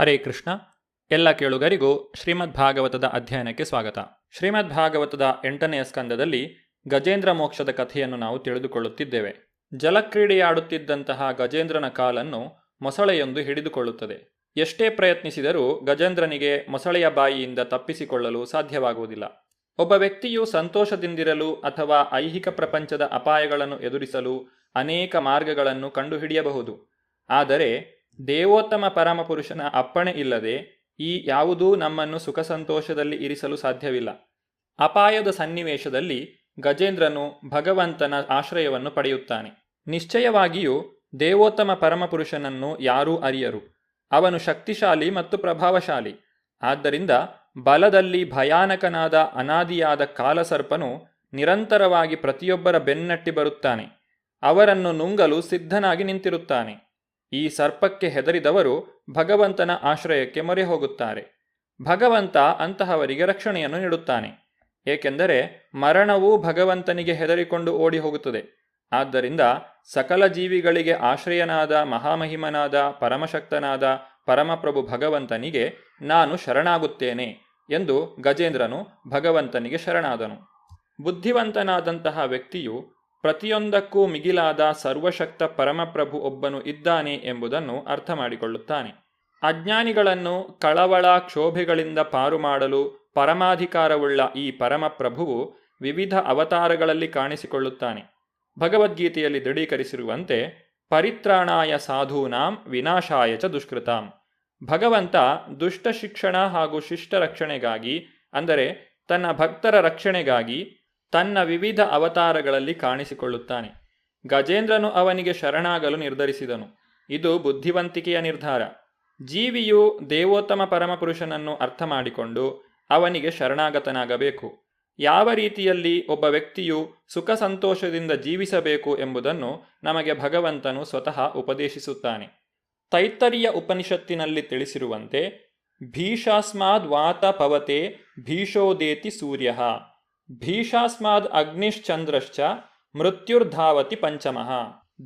ಹರೇ ಕೃಷ್ಣ. ಎಲ್ಲ ಕೇಳುಗರಿಗೂ ಶ್ರೀಮದ್ ಭಾಗವತದ ಅಧ್ಯಯನಕ್ಕೆ ಸ್ವಾಗತ. ಶ್ರೀಮದ್ ಭಾಗವತದ 8ನೇ ಸ್ಕಂದದಲ್ಲಿ ಗಜೇಂದ್ರ ಮೋಕ್ಷದ ಕಥೆಯನ್ನು ನಾವು ತಿಳಿದುಕೊಳ್ಳುತ್ತಿದ್ದೇವೆ. ಜಲಕ್ರೀಡೆಯಾಡುತ್ತಿದ್ದಂತಹ ಗಜೇಂದ್ರನ ಕಾಲನ್ನು ಮೊಸಳೆಯೊಂದು ಹಿಡಿದುಕೊಳ್ಳುತ್ತದೆ. ಎಷ್ಟೇ ಪ್ರಯತ್ನಿಸಿದರೂ ಗಜೇಂದ್ರನಿಗೆ ಮೊಸಳೆಯ ಬಾಯಿಯಿಂದ ತಪ್ಪಿಸಿಕೊಳ್ಳಲು ಸಾಧ್ಯವಾಗುವುದಿಲ್ಲ. ಒಬ್ಬ ವ್ಯಕ್ತಿಯು ಸಂತೋಷದಿಂದಿರಲು ಅಥವಾ ಐಹಿಕ ಪ್ರಪಂಚದ ಅಪಾಯಗಳನ್ನು ಎದುರಿಸಲು ಅನೇಕ ಮಾರ್ಗಗಳನ್ನು ಕಂಡುಹಿಡಿಯಬಹುದು. ಆದರೆ ದೇವೋತ್ತಮ ಪರಮಪುರುಷನ ಅಪ್ಪಣೆ ಇಲ್ಲದೆ ಈ ಯಾವುದೂ ನಮ್ಮನ್ನು ಸುಖ ಸಂತೋಷದಲ್ಲಿ ಇರಿಸಲು ಸಾಧ್ಯವಿಲ್ಲ. ಅಪಾಯದ ಸನ್ನಿವೇಶದಲ್ಲಿ ಗಜೇಂದ್ರನು ಭಗವಂತನ ಆಶ್ರಯವನ್ನು ಪಡೆಯುತ್ತಾನೆ. ನಿಶ್ಚಯವಾಗಿಯೂ ದೇವೋತ್ತಮ ಪರಮಪುರುಷನನ್ನು ಯಾರೂ ಅರಿಯರು. ಅವನು ಶಕ್ತಿಶಾಲಿ ಮತ್ತು ಪ್ರಭಾವಶಾಲಿ. ಆದ್ದರಿಂದ ಬಲದಲ್ಲಿ ಭಯಾನಕನಾದ ಅನಾದಿಯಾದ ಕಾಲಸರ್ಪನು ನಿರಂತರವಾಗಿ ಪ್ರತಿಯೊಬ್ಬರ ಬೆನ್ನಟ್ಟಿ ಬರುತ್ತಾನೆ. ಅವರನ್ನು ನುಂಗಲು ಸಿದ್ಧನಾಗಿ ನಿಂತಿರುತ್ತಾನೆ. ಈ ಸರ್ಪಕ್ಕೆ ಹೆದರಿದವರು ಭಗವಂತನ ಆಶ್ರಯಕ್ಕೆ ಮೊರೆ ಹೋಗುತ್ತಾರೆ. ಭಗವಂತ ಅಂತಹವರಿಗೆ ರಕ್ಷಣೆಯನ್ನು ನೀಡುತ್ತಾನೆ. ಏಕೆಂದರೆ ಮರಣವೂ ಭಗವಂತನಿಗೆ ಹೆದರಿಕೊಂಡು ಓಡಿ ಹೋಗುತ್ತದೆ. ಆದ್ದರಿಂದ ಸಕಲ ಜೀವಿಗಳಿಗೆ ಆಶ್ರಯನಾದ ಮಹಾಮಹಿಮನಾದ ಪರಮಶಕ್ತನಾದ ಪರಮಪ್ರಭು ಭಗವಂತನಿಗೆ ನಾನು ಶರಣಾಗುತ್ತೇನೆ ಎಂದು ಗಜೇಂದ್ರನು ಭಗವಂತನಿಗೆ ಶರಣಾದನು. ಬುದ್ಧಿವಂತನಾದಂತಹ ವ್ಯಕ್ತಿಯು ಪ್ರತಿಯೊಂದಕ್ಕೂ ಮಿಗಿಲಾದ ಸರ್ವಶಕ್ತ ಪರಮಪ್ರಭು ಒಬ್ಬನು ಇದ್ದಾನೆ ಎಂಬುದನ್ನು ಅರ್ಥ ಮಾಡಿಕೊಳ್ಳುತ್ತಾನೆ. ಅಜ್ಞಾನಿಗಳನ್ನು ಕಳವಳ ಕ್ಷೋಭೆಗಳಿಂದ ಪಾರು ಮಾಡಲು ಪರಮಾಧಿಕಾರವುಳ್ಳ ಈ ಪರಮಪ್ರಭುವು ವಿವಿಧ ಅವತಾರಗಳಲ್ಲಿ ಕಾಣಿಸಿಕೊಳ್ಳುತ್ತಾನೆ. ಭಗವದ್ಗೀತೆಯಲ್ಲಿ ದೃಢೀಕರಿಸಿರುವಂತೆ ಪರಿತ್ರಾಣಾಯ ಸಾಧೂನಾಂ ವಿನಾಶಾಯ ಚ ದುಷ್ಕೃತಾಂ. ಭಗವಂತ ದುಷ್ಟ ಶಿಕ್ಷಣ ಹಾಗೂ ಶಿಷ್ಟ ರಕ್ಷಣೆಗಾಗಿ, ಅಂದರೆ ತನ್ನ ಭಕ್ತರ ರಕ್ಷಣೆಗಾಗಿ ತನ್ನ ವಿವಿಧ ಅವತಾರಗಳಲ್ಲಿ ಕಾಣಿಸಿಕೊಳ್ಳುತ್ತಾನೆ. ಗಜೇಂದ್ರನು ಅವನಿಗೆ ಶರಣಾಗಲು ನಿರ್ಧರಿಸಿದನು. ಇದು ಬುದ್ಧಿವಂತಿಕೆಯ ನಿರ್ಧಾರ. ಜೀವಿಯು ದೇವೋತ್ತಮ ಪರಮಪುರುಷನನ್ನು ಅರ್ಥ ಮಾಡಿಕೊಂಡು ಅವನಿಗೆ ಶರಣಾಗತನಾಗಬೇಕು. ಯಾವ ರೀತಿಯಲ್ಲಿ ಒಬ್ಬ ವ್ಯಕ್ತಿಯು ಸುಖ ಸಂತೋಷದಿಂದ ಜೀವಿಸಬೇಕು ಎಂಬುದನ್ನು ನಮಗೆ ಭಗವಂತನು ಸ್ವತಃ ಉಪದೇಶಿಸುತ್ತಾನೆ. ತೈತ್ತರೀಯ ಉಪನಿಷತ್ತಿನಲ್ಲಿ ತಿಳಿಸಿರುವಂತೆ ಭೀಷಾಸ್ಮಾದ್ ವಾತ ಪವತೆ ಭೀಷೋದೇತಿ ಸೂರ್ಯಃ ಭೀಷಾಸ್ಮಾದ್ ಅಗ್ನಿಶ್ಚಂದ್ರಶ್ಚ ಮೃತ್ಯುರ್ಧಾವತಿ ಪಂಚಮಃ.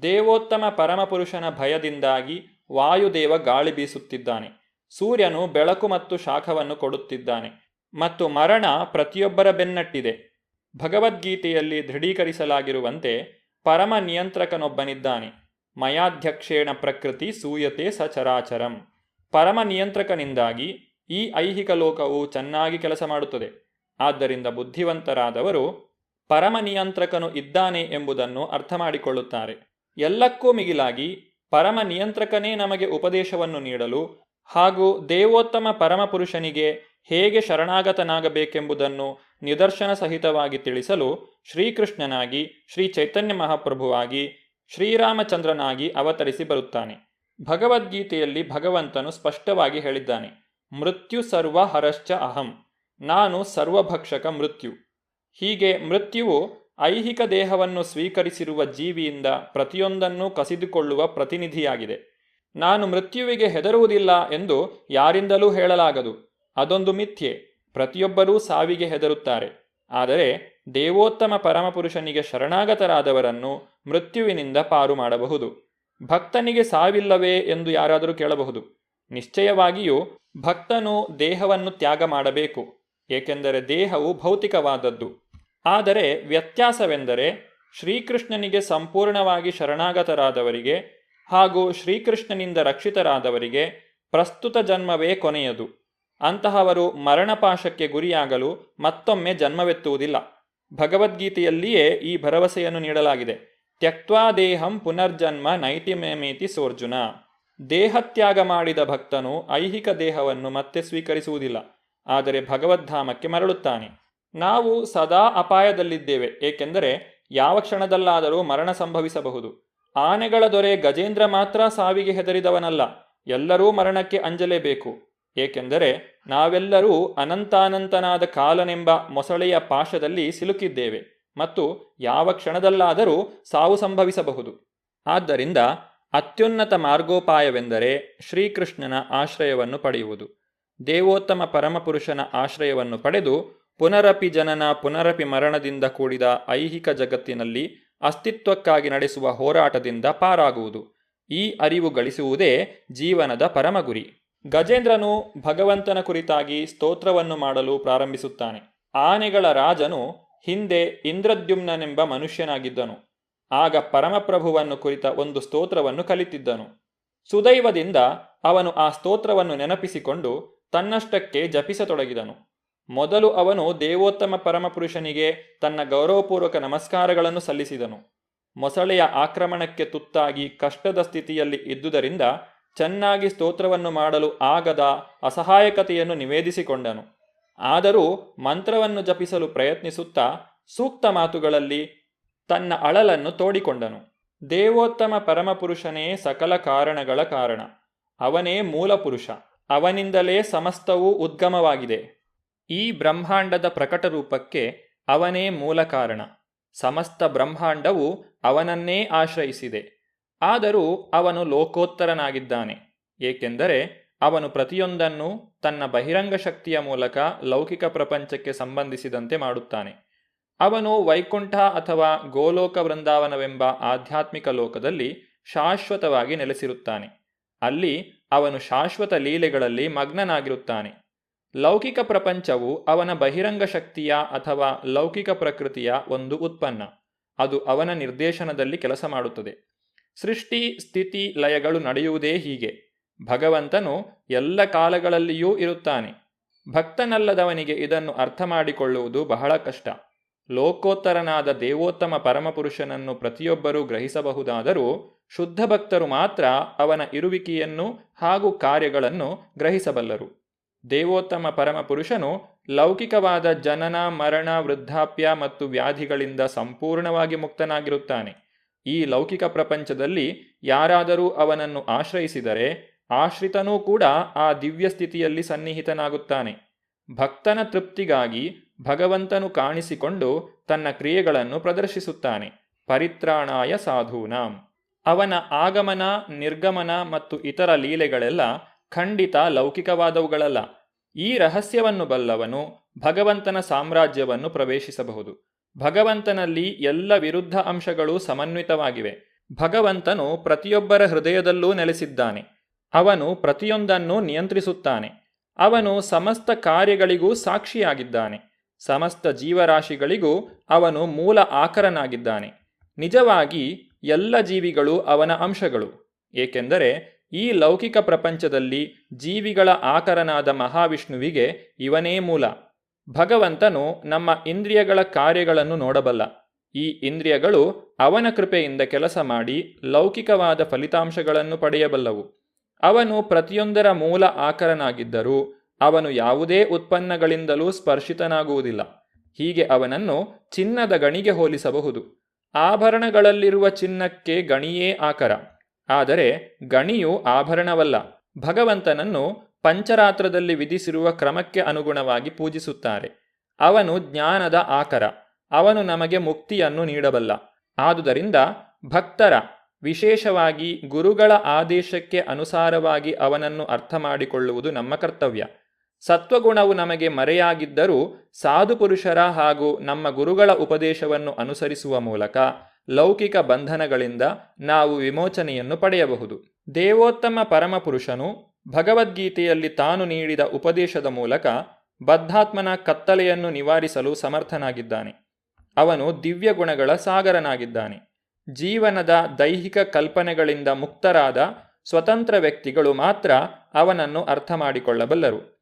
ದೇವೋತ್ತಮ ಪರಮಪುರುಷನ ಭಯದಿಂದಾಗಿ ವಾಯುದೇವ ಗಾಳಿ ಬೀಸುತ್ತಿದ್ದಾನೆ. ಸೂರ್ಯನು ಬೆಳಕು ಮತ್ತು ಶಾಖವನ್ನು ಕೊಡುತ್ತಿದ್ದಾನೆ ಮತ್ತು ಮರಣ ಪ್ರತಿಯೊಬ್ಬರ ಬೆನ್ನಟ್ಟಿದೆ. ಭಗವದ್ಗೀತೆಯಲ್ಲಿ ದೃಢೀಕರಿಸಲಾಗಿರುವಂತೆ ಪರಮ ನಿಯಂತ್ರಕನೊಬ್ಬನಿದ್ದಾನೆ. ಮಯಾಧ್ಯಕ್ಷೇಣ ಪ್ರಕೃತಿ ಸೂಯತೆ ಸಚರಾಚರಂ. ಪರಮ ನಿಯಂತ್ರಕನಿಂದಾಗಿ ಈ ಐಹಿಕ ಲೋಕವು ಚೆನ್ನಾಗಿ ಕೆಲಸ ಮಾಡುತ್ತದೆ. ಆದ್ದರಿಂದ ಬುದ್ಧಿವಂತರಾದವರು ಪರಮ ನಿಯಂತ್ರಕನು ಇದ್ದಾನೆ ಎಂಬುದನ್ನು ಅರ್ಥ ಮಾಡಿಕೊಳ್ಳುತ್ತಾರೆ. ಎಲ್ಲಕ್ಕೂ ಮಿಗಿಲಾಗಿ ಪರಮ ನಿಯಂತ್ರಕನೇ ನಮಗೆ ಉಪದೇಶವನ್ನು ನೀಡಲು ಹಾಗೂ ದೇವೋತ್ತಮ ಪರಮಪುರುಷನಿಗೆ ಹೇಗೆ ಶರಣಾಗತನಾಗಬೇಕೆಂಬುದನ್ನು ನಿದರ್ಶನ ಸಹಿತವಾಗಿ ತಿಳಿಸಲು ಶ್ರೀಕೃಷ್ಣನಾಗಿ, ಶ್ರೀ ಚೈತನ್ಯ ಮಹಾಪ್ರಭುವಾಗಿ, ಶ್ರೀರಾಮಚಂದ್ರನಾಗಿ ಅವತರಿಸಿ ಬರುತ್ತಾನೆ. ಭಗವದ್ಗೀತೆಯಲ್ಲಿ ಭಗವಂತನು ಸ್ಪಷ್ಟವಾಗಿ ಹೇಳಿದ್ದಾನೆ, ಮೃತ್ಯು ಸರ್ವ ಹರಶ್ಚ ಅಹಂ. ನಾನು ಸರ್ವಭಕ್ಷಕ ಮೃತ್ಯು. ಹೀಗೆ ಮೃತ್ಯುವು ಐಹಿಕ ದೇಹವನ್ನು ಸ್ವೀಕರಿಸಿರುವ ಜೀವಿಯಿಂದ ಪ್ರತಿಯೊಂದನ್ನೂ ಕಸಿದುಕೊಳ್ಳುವ ಪ್ರತಿನಿಧಿಯಾಗಿದೆ. ನಾನು ಮೃತ್ಯುವಿಗೆ ಹೆದರುವುದಿಲ್ಲ ಎಂದು ಯಾರಿಂದಲೂ ಹೇಳಲಾಗದು. ಅದೊಂದು ಮಿಥ್ಯೆ. ಪ್ರತಿಯೊಬ್ಬರೂ ಸಾವಿಗೆ ಹೆದರುತ್ತಾರೆ. ಆದರೆ ದೇವೋತ್ತಮ ಪರಮಪುರುಷನಿಗೆ ಶರಣಾಗತರಾದವರನ್ನು ಮೃತ್ಯುವಿನಿಂದ ಪಾರು ಮಾಡಬಹುದು. ಭಕ್ತನಿಗೆ ಸಾವಿಲ್ಲವೇ ಎಂದು ಯಾರಾದರೂ ಕೇಳಬಹುದು. ನಿಶ್ಚಯವಾಗಿಯೂ ಭಕ್ತನು ದೇಹವನ್ನು ತ್ಯಾಗ ಮಾಡಬೇಕು. ಏಕೆಂದರೆ ದೇಹವು ಭೌತಿಕವಾದದ್ದು. ಆದರೆ ವ್ಯತ್ಯಾಸವೆಂದರೆ ಶ್ರೀಕೃಷ್ಣನಿಗೆ ಸಂಪೂರ್ಣವಾಗಿ ಶರಣಾಗತರಾದವರಿಗೆ ಹಾಗೂ ಶ್ರೀಕೃಷ್ಣನಿಂದ ರಕ್ಷಿತರಾದವರಿಗೆ ಪ್ರಸ್ತುತ ಜನ್ಮವೇ ಕೊನೆಯದು. ಅಂತಹವರು ಮರಣಪಾಶಕ್ಕೆ ಗುರಿಯಾಗಲು ಮತ್ತೊಮ್ಮೆ ಜನ್ಮವೆತ್ತುವುದಿಲ್ಲ. ಭಗವದ್ಗೀತೆಯಲ್ಲಿಯೇ ಈ ಭರವಸೆಯನ್ನು ನೀಡಲಾಗಿದೆ. ತ್ಯಕ್ತ್ವಾ ದೇಹಂ ಪುನರ್ಜನ್ಮ ನೈತಿಮೇತಿ ಸೋರ್ಜುನ. ದೇಹತ್ಯಾಗ ಮಾಡಿದ ಭಕ್ತನು ಐಹಿಕ ದೇಹವನ್ನು ಮತ್ತೆ ಸ್ವೀಕರಿಸುವುದಿಲ್ಲ, ಆದರೆ ಭಗವದ್ಧಾಮಕ್ಕೆ ಮರಳುತ್ತಾನೆ. ನಾವು ಸದಾ ಅಪಾಯದಲ್ಲಿದ್ದೇವೆ. ಏಕೆಂದರೆ ಯಾವ ಕ್ಷಣದಲ್ಲಾದರೂ ಮರಣ ಸಂಭವಿಸಬಹುದು. ಆನೆಗಳ ದೊರೆ ಗಜೇಂದ್ರ ಮಾತ್ರ ಸಾವಿಗೆ ಹೆದರಿದವನಲ್ಲ. ಎಲ್ಲರೂ ಮರಣಕ್ಕೆ ಅಂಜಲೇಬೇಕು. ಏಕೆಂದರೆ ನಾವೆಲ್ಲರೂ ಅನಂತಾನಂತನಾದ ಕಾಲನೆಂಬ ಮೊಸಳೆಯ ಪಾಶದಲ್ಲಿ ಸಿಲುಕಿದ್ದೇವೆ ಮತ್ತು ಯಾವ ಕ್ಷಣದಲ್ಲಾದರೂ ಸಾವು ಸಂಭವಿಸಬಹುದು. ಆದ್ದರಿಂದ ಅತ್ಯುನ್ನತ ಮಾರ್ಗೋಪಾಯವೆಂದರೆ ಶ್ರೀಕೃಷ್ಣನ ಆಶ್ರಯವನ್ನು ಪಡೆಯುವುದು. ದೇವೋತ್ತಮ ಪರಮಪುರುಷನ ಆಶ್ರಯವನ್ನು ಪಡೆದು ಪುನರಪಿ ಜನನ ಪುನರಪಿ ಮರಣದಿಂದ ಕೂಡಿದ ಐಹಿಕ ಜಗತ್ತಿನಲ್ಲಿ ಅಸ್ತಿತ್ವಕ್ಕಾಗಿ ನಡೆಸುವ ಹೋರಾಟದಿಂದ ಪಾರಾಗುವುದು. ಈ ಅರಿವು ಗಳಿಸುವುದೇ ಜೀವನದ ಪರಮಗುರಿ. ಗಜೇಂದ್ರನು ಭಗವಂತನ ಕುರಿತಾಗಿ ಸ್ತೋತ್ರವನ್ನು ಮಾಡಲು ಪ್ರಾರಂಭಿಸುತ್ತಾನೆ. ಆನೆಗಳ ರಾಜನು ಹಿಂದೆ ಇಂದ್ರದ್ಯುಮ್ನನೆಂಬ ಮನುಷ್ಯನಾಗಿದ್ದನು. ಆಗ ಪರಮಪ್ರಭುವನ್ನು ಕುರಿತ ಒಂದು ಸ್ತೋತ್ರವನ್ನು ಕಲಿತಿದ್ದನು. ಸುದೈವದಿಂದ ಅವನು ಆ ಸ್ತೋತ್ರವನ್ನು ನೆನಪಿಸಿಕೊಂಡು ತನ್ನಷ್ಟಕ್ಕೆ ಜಪಿಸತೊಡಗಿದನು. ಮೊದಲು ಅವನು ದೇವೋತ್ತಮ ಪರಮಪುರುಷನಿಗೆ ತನ್ನ ಗೌರವಪೂರ್ವಕ ನಮಸ್ಕಾರಗಳನ್ನು ಸಲ್ಲಿಸಿದನು. ಮೊಸಳೆಯ ಆಕ್ರಮಣಕ್ಕೆ ತುತ್ತಾಗಿ ಕಷ್ಟದ ಸ್ಥಿತಿಯಲ್ಲಿ ಇದ್ದುದರಿಂದ ಚೆನ್ನಾಗಿ ಸ್ತೋತ್ರವನ್ನು ಮಾಡಲು ಆಗದ ಅಸಹಾಯಕತೆಯನ್ನು ನಿವೇದಿಸಿಕೊಂಡನು. ಆದರೂ ಮಂತ್ರವನ್ನು ಜಪಿಸಲು ಪ್ರಯತ್ನಿಸುತ್ತಾ ಸೂಕ್ತ ಮಾತುಗಳಲ್ಲಿ ತನ್ನ ಅಳಲನ್ನು ತೋಡಿಕೊಂಡನು. ದೇವೋತ್ತಮ ಪರಮಪುರುಷನೇ ಸಕಲ ಕಾರಣಗಳ ಕಾರಣ. ಅವನೇ ಮೂಲಪುರುಷ. ಅವನಿಂದಲೇ ಸಮಸ್ತವೂ ಉದ್ಗಮವಾಗಿದೆ. ಈ ಬ್ರಹ್ಮಾಂಡದ ಪ್ರಕಟ ರೂಪಕ್ಕೆ ಅವನೇ ಮೂಲ ಕಾರಣ. ಸಮಸ್ತ ಬ್ರಹ್ಮಾಂಡವು ಅವನನ್ನೇ ಆಶ್ರಯಿಸಿದೆ. ಆದರೂ ಅವನು ಲೋಕೋತ್ತರನಾಗಿದ್ದಾನೆ. ಏಕೆಂದರೆ ಅವನು ಪ್ರತಿಯೊಂದನ್ನು ತನ್ನ ಬಹಿರಂಗ ಶಕ್ತಿಯ ಮೂಲಕ ಲೌಕಿಕ ಪ್ರಪಂಚಕ್ಕೆ ಸಂಬಂಧಿಸಿದಂತೆ ಮಾಡುತ್ತಾನೆ. ಅವನು ವೈಕುಂಠ ಅಥವಾ ಗೋಲೋಕ ವೃಂದಾವನವೆಂಬ ಆಧ್ಯಾತ್ಮಿಕ ಲೋಕದಲ್ಲಿ ಶಾಶ್ವತವಾಗಿ ನೆಲೆಸಿರುತ್ತಾನೆ. ಅಲ್ಲಿ ಅವನು ಶಾಶ್ವತ ಲೀಲೆಗಳಲ್ಲಿ ಮಗ್ನನಾಗಿರುತ್ತಾನೆ. ಲೌಕಿಕ ಪ್ರಪಂಚವು ಅವನ ಬಹಿರಂಗ ಶಕ್ತಿಯ ಅಥವಾ ಲೌಕಿಕ ಪ್ರಕೃತಿಯ ಒಂದು ಉತ್ಪನ್ನ. ಅದು ಅವನ ನಿರ್ದೇಶನದಲ್ಲಿ ಕೆಲಸ ಮಾಡುತ್ತದೆ. ಸೃಷ್ಟಿ, ಸ್ಥಿತಿ, ಲಯಗಳು ನಡೆಯುವುದೇ ಹೀಗೆ. ಭಗವಂತನು ಎಲ್ಲ ಕಾಲಗಳಲ್ಲಿಯೂ ಇರುತ್ತಾನೆ. ಭಕ್ತನಲ್ಲದವನಿಗೆ ಇದನ್ನು ಅರ್ಥ ಮಾಡಿಕೊಳ್ಳುವುದು ಬಹಳ ಕಷ್ಟ. ಲೋಕೋತ್ತರನಾದ ದೇವೋತ್ತಮ ಪರಮಪುರುಷನನ್ನು ಪ್ರತಿಯೊಬ್ಬರೂ ಗ್ರಹಿಸಬಹುದಾದರೂ ಶುದ್ಧ ಭಕ್ತರು ಮಾತ್ರ ಅವನ ಇರುವಿಕೆಯನ್ನು ಹಾಗೂ ಕಾರ್ಯಗಳನ್ನು ಗ್ರಹಿಸಬಲ್ಲರು. ದೇವೋತ್ತಮ ಪರಮಪುರುಷನು ಲೌಕಿಕವಾದ ಜನನ, ಮರಣ, ವೃದ್ಧಾಪ್ಯ ಮತ್ತು ವ್ಯಾಧಿಗಳಿಂದ ಸಂಪೂರ್ಣವಾಗಿ ಮುಕ್ತನಾಗಿರುತ್ತಾನೆ. ಈ ಲೌಕಿಕ ಪ್ರಪಂಚದಲ್ಲಿ ಯಾರಾದರೂ ಅವನನ್ನು ಆಶ್ರಯಿಸಿದರೆ ಆಶ್ರಿತನೂ ಕೂಡ ಆ ದಿವ್ಯ ಸ್ಥಿತಿಯಲ್ಲಿ ಸನ್ನಿಹಿತನಾಗುತ್ತಾನೆ. ಭಕ್ತನ ತೃಪ್ತಿಗಾಗಿ ಭಗವಂತನು ಕಾಣಿಸಿಕೊಂಡು ತನ್ನ ಕ್ರಿಯೆಗಳನ್ನು ಪ್ರದರ್ಶಿಸುತ್ತಾನೆ. ಪರಿತ್ರಾಣಾಯ ಸಾಧೂನಾಂ. ಅವನ ಆಗಮನ, ನಿರ್ಗಮನ ಮತ್ತು ಇತರ ಲೀಲೆಗಳೆಲ್ಲ ಖಂಡಿತ ಲೌಕಿಕವಾದವುಗಳಲ್ಲ. ಈ ರಹಸ್ಯವನ್ನು ಬಲ್ಲವನು ಭಗವಂತನ ಸಾಮ್ರಾಜ್ಯವನ್ನು ಪ್ರವೇಶಿಸಬಹುದು. ಭಗವಂತನಲ್ಲಿ ಎಲ್ಲ ವಿರುದ್ಧ ಅಂಶಗಳು ಸಮನ್ವಿತವಾಗಿವೆ. ಭಗವಂತನು ಪ್ರತಿಯೊಬ್ಬರ ಹೃದಯದಲ್ಲೂ ನೆಲೆಸಿದ್ದಾನೆ. ಅವನು ಪ್ರತಿಯೊಂದನ್ನು ನಿಯಂತ್ರಿಸುತ್ತಾನೆ. ಅವನು ಸಮಸ್ತ ಕಾರ್ಯಗಳಿಗೂ ಸಾಕ್ಷಿಯಾಗಿದ್ದಾನೆ. ಸಮಸ್ತ ಜೀವರಾಶಿಗಳಿಗೂ ಅವನು ಮೂಲ ಆಕರನಾಗಿದ್ದಾನೆ. ನಿಜವಾಗಿ ಎಲ್ಲ ಜೀವಿಗಳು ಅವನ ಅಂಶಗಳು. ಏಕೆಂದರೆ ಈ ಲೌಕಿಕ ಪ್ರಪಂಚದಲ್ಲಿ ಜೀವಿಗಳ ಆಕರನಾದ ಮಹಾವಿಷ್ಣುವಿಗೆ ಇವನೇ ಮೂಲ. ಭಗವಂತನು ನಮ್ಮ ಇಂದ್ರಿಯಗಳ ಕಾರ್ಯಗಳನ್ನು ನೋಡಬಲ್ಲ. ಈ ಇಂದ್ರಿಯಗಳು ಅವನ ಕೃಪೆಯಿಂದ ಕೆಲಸ ಮಾಡಿ ಲೌಕಿಕವಾದ ಫಲಿತಾಂಶಗಳನ್ನು ಪಡೆಯಬಲ್ಲವು. ಅವನು ಪ್ರತಿಯೊಂದರ ಮೂಲ ಆಕರನಾಗಿದ್ದರೂ ಅವನು ಯಾವುದೇ ಉತ್ಪನ್ನಗಳಿಂದಲೂ ಸ್ಪರ್ಶಿತನಾಗುವುದಿಲ್ಲ. ಹೀಗೆ ಅವನನ್ನು ಚಿನ್ನದ ಗಣಿಗೆ ಹೋಲಿಸಬಹುದು. ಆಭರಣಗಳಲ್ಲಿರುವ ಚಿನ್ನಕ್ಕೆ ಗಣಿಯೇ ಆಕರ. ಆದರೆ ಗಣಿಯು ಆಭರಣವಲ್ಲ. ಭಗವಂತನನ್ನು ಪಂಚರಾತ್ರದಲ್ಲಿ ವಿಧಿಸಿರುವ ಕ್ರಮಕ್ಕೆ ಅನುಗುಣವಾಗಿ ಪೂಜಿಸುತ್ತಾರೆ. ಅವನು ಜ್ಞಾನದ ಆಕರ. ಅವನು ನಮಗೆ ಮುಕ್ತಿಯನ್ನು ನೀಡಬಲ್ಲ. ಆದುದರಿಂದ ಭಕ್ತರ, ವಿಶೇಷವಾಗಿ ಗುರುಗಳ ಆದೇಶಕ್ಕೆ ಅನುಸಾರವಾಗಿ ಅವನನ್ನು ಅರ್ಥ ಮಾಡಿಕೊಳ್ಳುವುದು ನಮ್ಮ ಕರ್ತವ್ಯ. ಸತ್ವಗುಣವು ನಮಗೆ ಮರೆಯಾಗಿದ್ದರೂ ಸಾಧುಪುರುಷರ ಹಾಗೂ ನಮ್ಮ ಗುರುಗಳ ಉಪದೇಶವನ್ನು ಅನುಸರಿಸುವ ಮೂಲಕ ಲೌಕಿಕ ಬಂಧನಗಳಿಂದ ನಾವು ವಿಮೋಚನೆಯನ್ನು ಪಡೆಯಬಹುದು. ದೇವೋತ್ತಮ ಪರಮಪುರುಷನು ಭಗವದ್ಗೀತೆಯಲ್ಲಿ ತಾನು ನೀಡಿದ ಉಪದೇಶದ ಮೂಲಕ ಬದ್ಧಾತ್ಮನ ಕತ್ತಲೆಯನ್ನು ನಿವಾರಿಸಲು ಸಮರ್ಥನಾಗಿದ್ದಾನೆ. ಅವನು ದಿವ್ಯ ಗುಣಗಳ ಸಾಗರನಾಗಿದ್ದಾನೆ. ಜೀವನದ ದೈಹಿಕ ಕಲ್ಪನೆಗಳಿಂದ ಮುಕ್ತರಾದ ಸ್ವತಂತ್ರ ವ್ಯಕ್ತಿಗಳು ಮಾತ್ರ ಅವನನ್ನು ಅರ್ಥ ಮಾಡಿಕೊಳ್ಳಬಲ್ಲರು.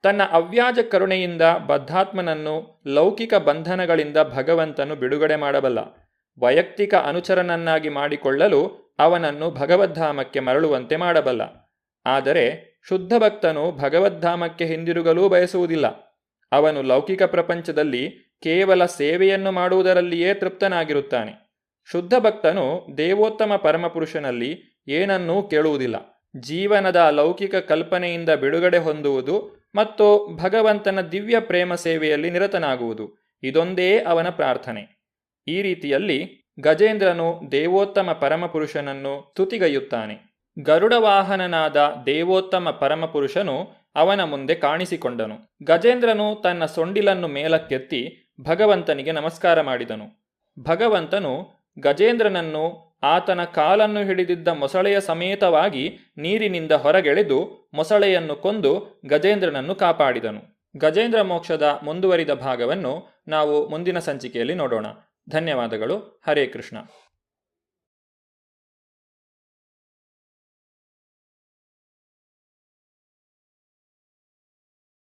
ತನ್ನ ಅವ್ಯಾಜ ಕರುಣೆಯಿಂದ ಬದ್ಧಾತ್ಮನನ್ನು ಲೌಕಿಕ ಬಂಧನಗಳಿಂದ ಭಗವಂತನು ಬಿಡುಗಡೆ ಮಾಡಬಲ್ಲ. ವೈಯಕ್ತಿಕ ಅನುಚರನನ್ನಾಗಿ ಮಾಡಿಕೊಳ್ಳಲು ಅವನನ್ನು ಭಗವದ್ಧಾಮಕ್ಕೆ ಮರಳುವಂತೆ ಮಾಡಬಲ್ಲ. ಆದರೆ ಶುದ್ಧ ಭಕ್ತನು ಭಗವದ್ಧಾಮಕ್ಕೆ ಹಿಂದಿರುಗಲೂ ಬಯಸುವುದಿಲ್ಲ. ಅವನು ಲೌಕಿಕ ಪ್ರಪಂಚದಲ್ಲಿ ಕೇವಲ ಸೇವೆಯನ್ನು ಮಾಡುವುದರಲ್ಲಿಯೇ ತೃಪ್ತನಾಗಿರುತ್ತಾನೆ. ಶುದ್ಧ ಭಕ್ತನು ದೇವೋತ್ತಮ ಪರಮಪುರುಷನಲ್ಲಿ ಏನನ್ನೂ ಕೇಳುವುದಿಲ್ಲ. ಜೀವನದ ಲೌಕಿಕ ಕಲ್ಪನೆಯಿಂದ ಬಿಡುಗಡೆ ಹೊಂದುವುದು ಮತ್ತು ಭಗವಂತನ ದಿವ್ಯ ಪ್ರೇಮ ಸೇವೆಯಲ್ಲಿ ನಿರತನಾಗುವುದು, ಇದೊಂದೇ ಅವನ ಪ್ರಾರ್ಥನೆ. ಈ ರೀತಿಯಲ್ಲಿ ಗಜೇಂದ್ರನು ದೇವೋತ್ತಮ ಪರಮಪುರುಷನನ್ನು ಸ್ತುತಿಗೈಯುತ್ತಾನೆ. ಗರುಡವಾಹನನಾದ ದೇವೋತ್ತಮ ಪರಮಪುರುಷನು ಅವನ ಮುಂದೆ ಕಾಣಿಸಿಕೊಂಡನು. ಗಜೇಂದ್ರನು ತನ್ನ ಸೊಂಡಿಲನ್ನು ಮೇಲಕ್ಕೆತ್ತಿ ಭಗವಂತನಿಗೆ ನಮಸ್ಕಾರ ಮಾಡಿದನು. ಭಗವಂತನು ಗಜೇಂದ್ರನನ್ನು ಆತನ ಕಾಲನ್ನು ಹಿಡಿದಿದ್ದ ಮೊಸಳೆಯ ಸಮೇತವಾಗಿ ನೀರಿನಿಂದ ಹೊರಗೆಳೆದು ಮೊಸಳೆಯನ್ನು ಕೊಂದು ಗಜೇಂದ್ರನನ್ನು ಕಾಪಾಡಿದನು. ಗಜೇಂದ್ರ ಮೋಕ್ಷದ ಮುಂದುವರಿದ ಭಾಗವನ್ನು ನಾವು ಮುಂದಿನ ಸಂಚಿಕೆಯಲ್ಲಿ ನೋಡೋಣ. ಧನ್ಯವಾದಗಳು. ಹರೇ ಕೃಷ್ಣ.